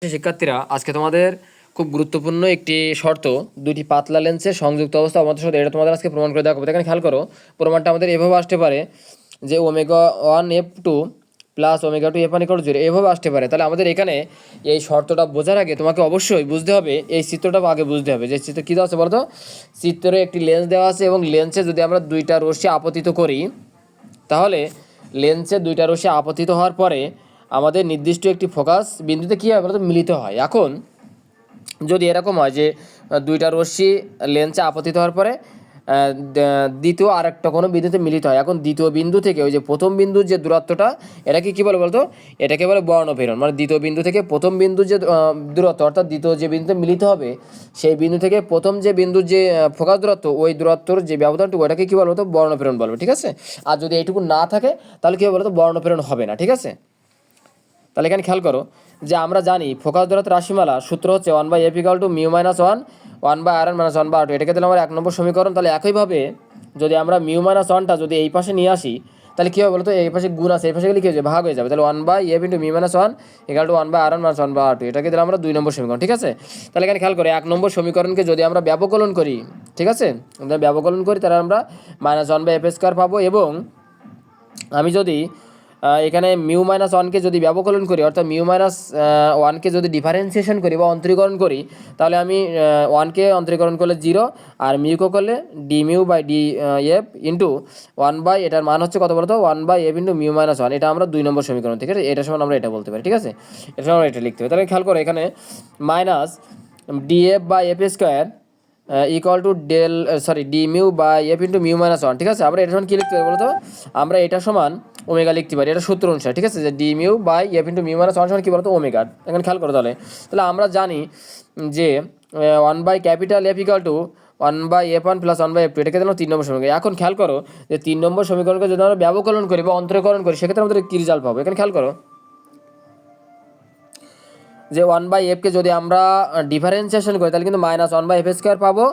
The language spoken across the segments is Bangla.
শিক্ষার্থীরা, আজকে তোমাদের খুব গুরুত্বপূর্ণ একটি শর্ত, দুটি পাতলা লেন্সের সংযুক্ত অবস্থা অবনতির সাথে, এটা তোমাদের আজকে প্রমাণ করে দেখাবো। এখানে খেয়াল করো, প্রমাণটা আমাদের এভাবে আসতে পারে যে ω1F2 প্লাস ω2F1 = 0 এভাবে আসতে পারে। তাহলে আমাদের এখানে এই শর্তটা বোঝার আগে তোমাকে অবশ্যই বুঝতে হবে, এই চিত্রটা আগে বুঝতে হবে যে চিত্র কী দেওয়া আছে বলতো। চিত্রে একটি লেন্স দেওয়া আছে এবং লেন্সে যদি আমরা দুইটা রশ্মি আপতিত করি, তাহলে লেন্সে দুইটা রশ্মি আপতিত হওয়ার পরে আমাদের নির্দিষ্ট একটি ফোকাস বিন্দুতে কী হয় বলতো, মিলিত হয়। এখন যদি এরকম হয় যে দুইটা রশ্মি লেন্সে আপতিত হওয়ার পরে দ্বিতীয় আরেকটা কোনো বিন্দুতে মিলিত হয়, এখন দ্বিতীয় বিন্দু থেকে ওই যে প্রথম বিন্দুর যে দূরত্বটা, এটাকে কী বলে বলতো, এটাকে বলে বর্ণপ্রেরণ। মানে দ্বিতীয় বিন্দু থেকে প্রথম বিন্দুর যে দূরত্ব, অর্থাৎ দ্বিতীয় যে বিন্দুতে মিলিত হবে সেই বিন্দু থেকে প্রথম যে বিন্দুর যে ফোকাস দূরত্ব, ওই দূরত্বর যে ব্যবধানটুকু, ওটাকে কী বলবো তো, বর্ণপ্রেরণ বলবে। ঠিক আছে? আর যদি এইটুকু না থাকে তাহলে কী হবে বলতো, বর্ণপ্রেরণ হবে না। ঠিক আছে? তাহলে এখানে খেয়াল করো যে আমরা জানি ফোকাস দূরত্ব রাশিমালা সূত্র হচ্ছে 1/f = μ - 1 1/r - 1/r2। এটাকে দিলাম আমার 1 নম্বর সমীকরণ। তাহলে একইভাবে যদি আমরা μ - 1টা যদি এই পাশে নিয়ে আসি, তাহলে কী হবে বলতো, এই পাশে গুণ আছে, এই পাশে গেলে কী হয়ে যাবে, ভাগ হয়ে যাবে। তাহলে 1/f × μ - 1 = 1/r - 1/r2। এটাকে দিলাম আমরা 2 নম্বর সমীকরণ। ঠিক আছে? তাহলে এখানে খেয়াল করে 1 নম্বর সমীকরণকে যদি আমরা ব্যবকলন করি, ঠিক আছে, আমরা ব্যবকলন করি, তাহলে আমরা -1/f² পাবো। এবং আমি যদি এখানে μ - 1কে যদি ব্যবকলন করি, অর্থাৎ μ - 1কে যদি ডিফারেন্সিয়েশন করি বা অন্তরীকরণ করি, তাহলে আমি 1কে অন্তরীকরণ করলে 0 আর মিউকে করলে dμ/df ইন্টু 1/, এটার মান হচ্ছে কত বলতো, 1/f × μ - 1। এটা আমরা 2 নম্বর সমীকরণ। ঠিক আছে? এটা সমান আমরা এটা বলতে পারি। ঠিক আছে? এটা সমান আমরা এটা লিখতে পারি। তাহলে খেয়াল করো এখানে -df/f² dμ/f × μ - 1। ঠিক আছে? আমরা এটা সমান কী লিখতে পারি বলতো, আমরা এটা সমান ওমেগা লিখতে পারি, এটা সূত্র অনুসারে। ঠিক আছে? যে dμ/f × μ - 1 সমান কী বলতো, ওমেগা। এখন খেয়াল করো তাহলে আমরা জানি যে 1/F = 1/f1 + 1/f2। এটাকে দিলাম 3 নম্বর সমীকরণ। এখন খেয়াল করো যে 3 নম্বর সমীকরণকে যদি আমরা ব্যবকলন করি বা অন্তরীকরণ করি, সেক্ষেত্রে আমাদের কী রেজাল্ট পাবো। এখানে খেয়াল করো যে 1/fকে যদি আমরা ডিফারেন্সিয়েশন করি, তাহলে কিন্তু -1/f² পাবো।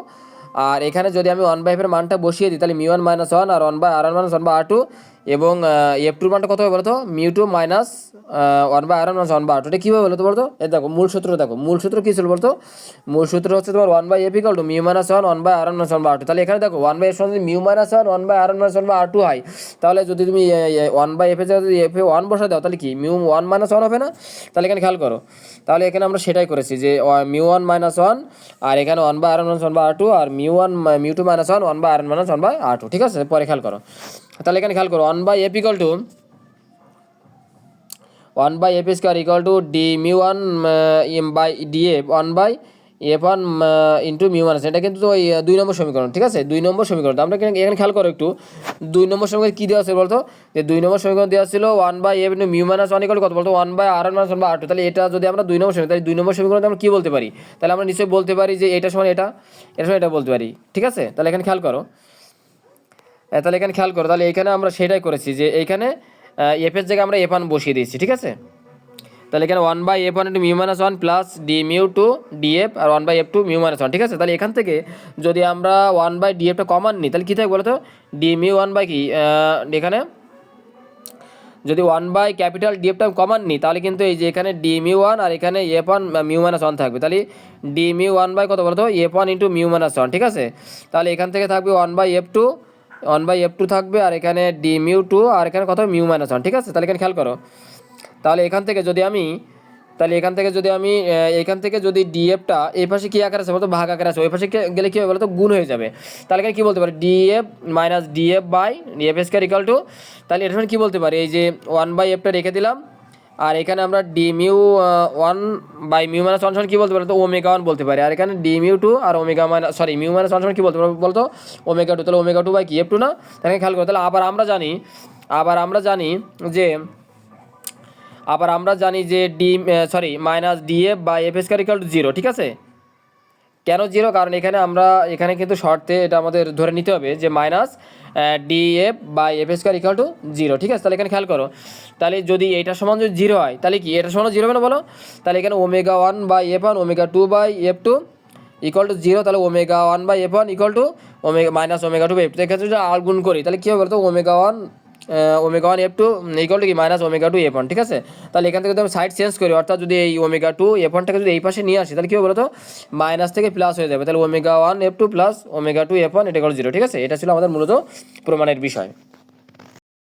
আর এখানে যদি আমি 1/f এর মানটা বসিয়ে দিই, তাহলে μ1 - 1 আর 1/r1 - 1/r2, এবং f2 মানটা কত হবে বলতো, μ2 - 1/r1 - 1/r2। এটা কীভাবে বলতো বলতো, এই দেখো মূল সূত্র, দেখো মূল সূত্র কী ছিল বলতো, মূল সূত্র হচ্ছে তোমার 1/f = μ - 1 1/r1 - 1/r2। তাহলে এখানে দেখো 1/f যদি μ - 1 1/r1 - 1/r2 হয়, তাহলে যদি তুমি 1/f এর যদি f1 বসা দাও, তাহলে কি μ1 - 1 হবে না? তাহলে এখানে খেয়াল করো, তাহলে এখানে আমরা সেটাই করেছি যে μ1 - 1 আর এখানে 1/r1 - 1/r2 আর μ2 - 1 1/r1 - 1/r2। ঠিক আছে? পরে খেয়াল করো, তাহলে এখানে খেয়াল করো 1/f = 1/f² = dμ1/df 1/f1 × μ1। এটা কিন্তু ওই 2 নম্বর সমীকরণ। ঠিক আছে? 2 নম্বর সমীকরণ। আমরা এখানে খেয়াল করো একটু, 2 নম্বর সমীকরণ কী দেওয়া আছে বলতো, যে 2 নম্বর সমীকরণ দেওয়া ছিল 1/f × μ - 1 = কত বলতো, 1/r1 - 1/r2। তাহলে এটা যদি আমরা 2 নম্বর সমীকরণ, তাহলে 2 নম্বর সমীকরণ আমরা কী বলতে পারি, তাহলে আমরা নিশ্চয়ই বলতে পারি যে এটা সমান এটা, এটা সমান এটা বলতে পারি। ঠিক আছে? তাহলে এখানে খেয়াল করো, তাহলে এখানে আমরা সেটাই করেছি যে এইখানে f এর জায়গায় আমরা f1 বসিয়ে দিয়েছি। ঠিক আছে? তাহলে এখানে 1/f1 × μ - 1 প্লাস dμ2/df আর 1/f2 μ - 1। ঠিক আছে? তাহলে এখান থেকে যদি আমরা 1/dfটা কমন নিই, তাহলে কী থাকে বলো তো, dμ1 কি এখানে যদি 1/DFটা কমন নিই, তাহলে কিন্তু এই যে এখানে dμ1 আর এখানে f1 μ - 1 থাকবে। তাহলে dμ1 কত বলো তো, f1 × μ - 1। ঠিক আছে? তাহলে এখান থেকে থাকবে 1/f2 থাকবে, আর এখানে dμ2 আর এখানে কত, μ - 1। ঠিক আছে? তাহলে এখানে খেয়াল করো, তাহলে এখান থেকে যদি আমি এখান থেকে যদি ডিএফটা এই পাশে কী আকার আছে বলতো, ভাগ আকার আছে, ওই পাশে গেলে কী হবে বলতো, গুণ হয়ে যাবে। তাহলে এখানে কী বলতে পারি, df - df/df², তাহলে এটা কী বলতে পারি, এই যে 1/fটা রেখে দিলাম, আর এখানে আমরা dμ1/μ - 1 কী বলতে পারি তো, ω1 বলতে পারি। আর এখানে dμ2 আর μ - 1 কী বলতে পারবো বলতো, ω2। তাহলে ω2 কি f2 না? তাহলে খেয়াল করো, তাহলে আবার আমরা জানি যে -df/f² = 0। ঠিক আছে? কেন 0? কারণ এখানে কিন্তু শর্তে এটা আমাদের ধরে নিতে হবে যে -df/f² = 0। ঠিক আছে? তাহলে এখানে খেয়াল করো, তাহলে যদি এটা সমান যদি 0 হয়, তাহলে কি এটা সমান 0 হবে না বলো? তাহলে এখানে ω1/f1 ω2/f2 = 0। তাহলে ω1/f1 = -ω2/f2। এক্ষেত্রে যদি আর গুণ করি, তাহলে কী হবে বলতো, ω1 omega one F two equal to কি minus omega two F one, ঠিক আছে। তাহলে এখান থেকে যদি আমি সাইড চেঞ্জ করি, অর্থাৎ যদি এই ওমেগা টু এফ ওয়ানটাকে যদি এই পাশে নিয়ে আসি, তাহলে কী হবে বলো তো, মাইনাস থেকে প্লাস হয়ে যাবে। তাহলে omega one F two plus omega two F one এটা ইকুয়াল 0, ঠিক আছে। এটা ছিল আমাদের মূলত প্রমাণের বিষয়।